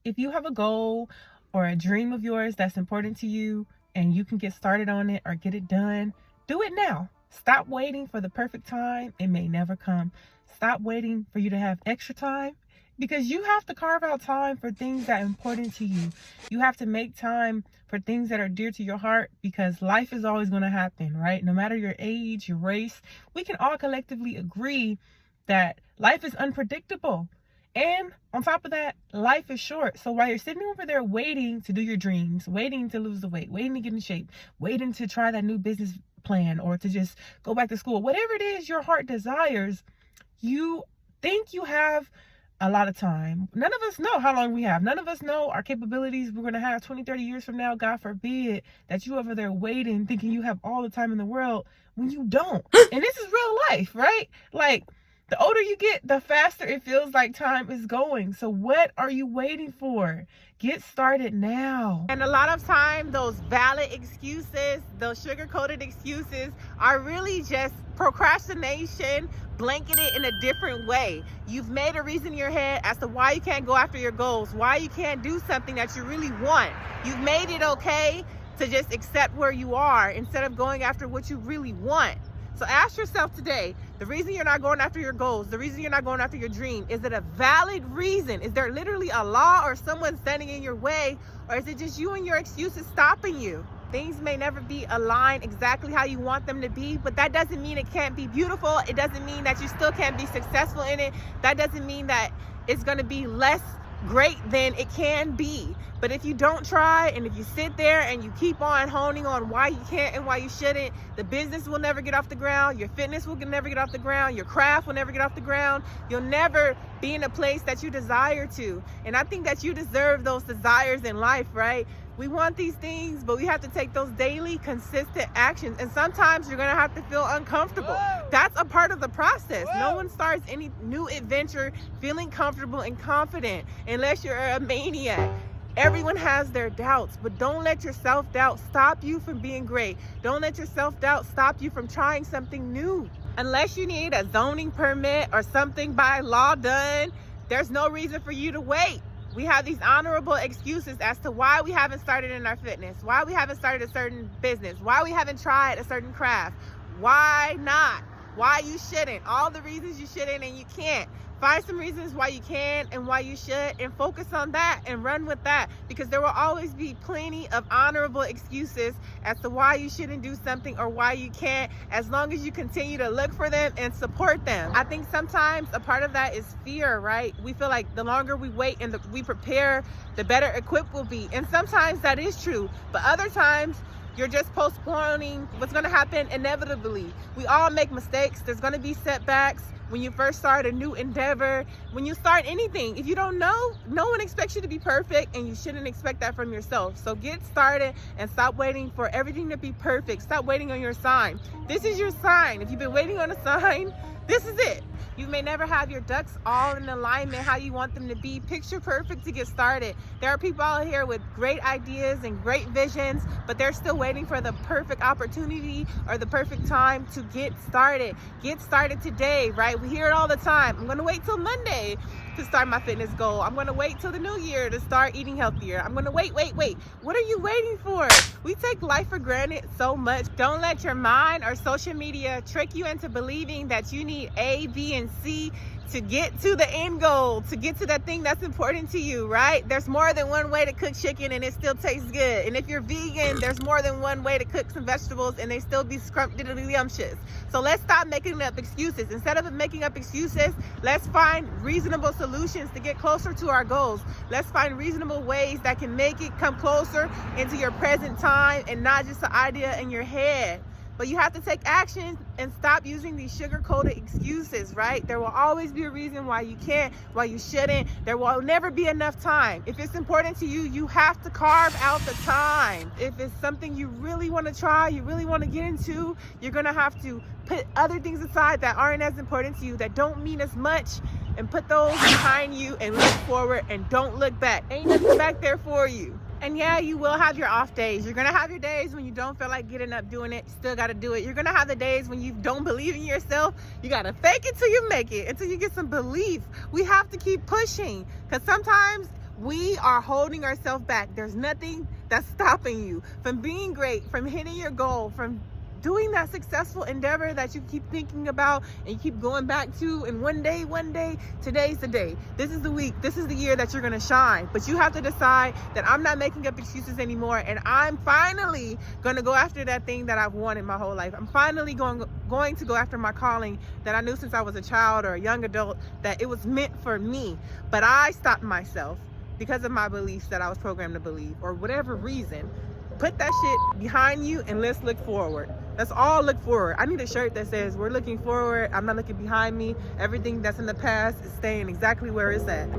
If you have a goal or a dream of yours that's important to you and you can get started on it or get it done, do it now. Stop waiting for the perfect time. It may never come. Stop waiting for you to have extra time, because you have to carve out time for things that are important to you. You have to make time for things that are dear to your heart, because life is always going to happen, right? No matter your age, your race, we can all collectively agree that life is unpredictable. And on top of that, life is short. So while you're sitting over there waiting to do your dreams, waiting to lose the weight, waiting to get in shape, waiting to try that new business plan, or to just go back to school, whatever it is your heart desires, you think you have a lot of time. None of us know how long we have. None of us know our capabilities we're going to have 20, 30 years from now. God forbid that you over there waiting, thinking you have all the time in the world when you don't. And this is real life, right? Like, the older you get, the faster it feels like time is going. So what are you waiting for? Get started now. And a lot of time, those valid excuses, those sugar-coated excuses are really just procrastination blanketed in a different way. You've made a reason in your head as to why you can't go after your goals, why you can't do something that you really want. You've made it okay to just accept where you are instead of going after what you really want. So ask yourself today, the reason you're not going after your goals, the reason you're not going after your dream, is it a valid reason? Is there literally a law or someone standing in your way? Or is it just you and your excuses stopping you? Things may never be aligned exactly how you want them to be, but that doesn't mean it can't be beautiful. It doesn't mean that you still can't be successful in it. That doesn't mean that it's going to be less great than it can be. But if you don't try, and if you sit there and you keep on honing on why you can't and why you shouldn't, the business will never get off the ground, your fitness will never get off the ground, your craft will never get off the ground. You'll never be in a place that you desire to. And I think that you deserve those desires in life, right? We want these things, but we have to take those daily, consistent actions. And sometimes you're gonna have to feel uncomfortable. Whoa. That's a part of the process. Whoa. No one starts any new adventure feeling comfortable and confident unless you're a maniac. Everyone has their doubts, but don't let your self-doubt stop you from being great. Don't let your self-doubt stop you from trying something new. Unless you need a zoning permit or something by law done, there's no reason for you to wait. We have these honorable excuses as to why we haven't started in our fitness, why we haven't started a certain business, why we haven't tried a certain craft, why not, why you shouldn't, all the reasons you shouldn't and you can't. Find some reasons why you can and why you should, and focus on that and run with that, because there will always be plenty of honorable excuses as to why you shouldn't do something or why you can't, as long as you continue to look for them and support them. I think sometimes a part of that is fear, right? We feel like the longer we wait and we prepare, the better equipped we'll be. And sometimes that is true, but other times you're just postponing what's going to happen inevitably. We all make mistakes. There's going to be setbacks. When you first start a new endeavor, when you start anything, if you don't know, no one expects you to be perfect, and you shouldn't expect that from yourself. So get started and stop waiting for everything to be perfect. Stop waiting on your sign. This is your sign. If you've been waiting on a sign, this is it. You may never have your ducks all in alignment how you want them to be picture perfect to get started. There are people out here with great ideas and great visions, but they're still waiting for the perfect opportunity or the perfect time to get started. Get started today, right? We hear it all the time. I'm gonna wait till Monday to start my fitness goal. I'm gonna wait till the new year to start eating healthier. I'm gonna wait. What are you waiting for? We take life for granted so much. Don't let your mind or social media trick you into believing that you need A, B, and C to get to the end goal, to get to that thing that's important to you, right? There's more than one way to cook chicken and it still tastes good. And if you're vegan, there's more than one way to cook some vegetables and they still be scrumptious. So let's stop making up excuses. Instead of making up excuses, let's find reasonable solutions to get closer to our goals. Let's find reasonable ways that can make it come closer into your present time and not just an idea in your head. But you have to take action and stop using these sugar-coated excuses, right? There will always be a reason why you can't, why you shouldn't. There will never be enough time. If it's important to you, you have to carve out the time. If it's something you really want to try, you really want to get into, you're going to have to put other things aside that aren't as important to you, that don't mean as much, and put those behind you and look forward and don't look back. Ain't nothing back there for you. And yeah, you will have your off days. You're gonna have your days when you don't feel like getting up doing it. You still gotta do it. You're gonna have the days when you don't believe in yourself. You gotta fake it till you make it, until you get some belief. We have to keep pushing, because sometimes We are holding ourselves back. There's nothing that's stopping you from being great, from hitting your goal, from doing that successful endeavor that you keep thinking about and you keep going back to. And one day, today's the day. This is the week. This is the year that you're going to shine. But you have to decide that I'm not making up excuses anymore. And I'm finally going to go after that thing that I've wanted my whole life. I'm finally going to go after my calling that I knew since I was a child or a young adult, that it was meant for me. But I stopped myself because of my beliefs that I was programmed to believe, or whatever reason. Put that shit behind you and let's look forward. Let's all look forward. I need a shirt that says, we're looking forward. I'm not looking behind me. Everything that's in the past is staying exactly where it's at.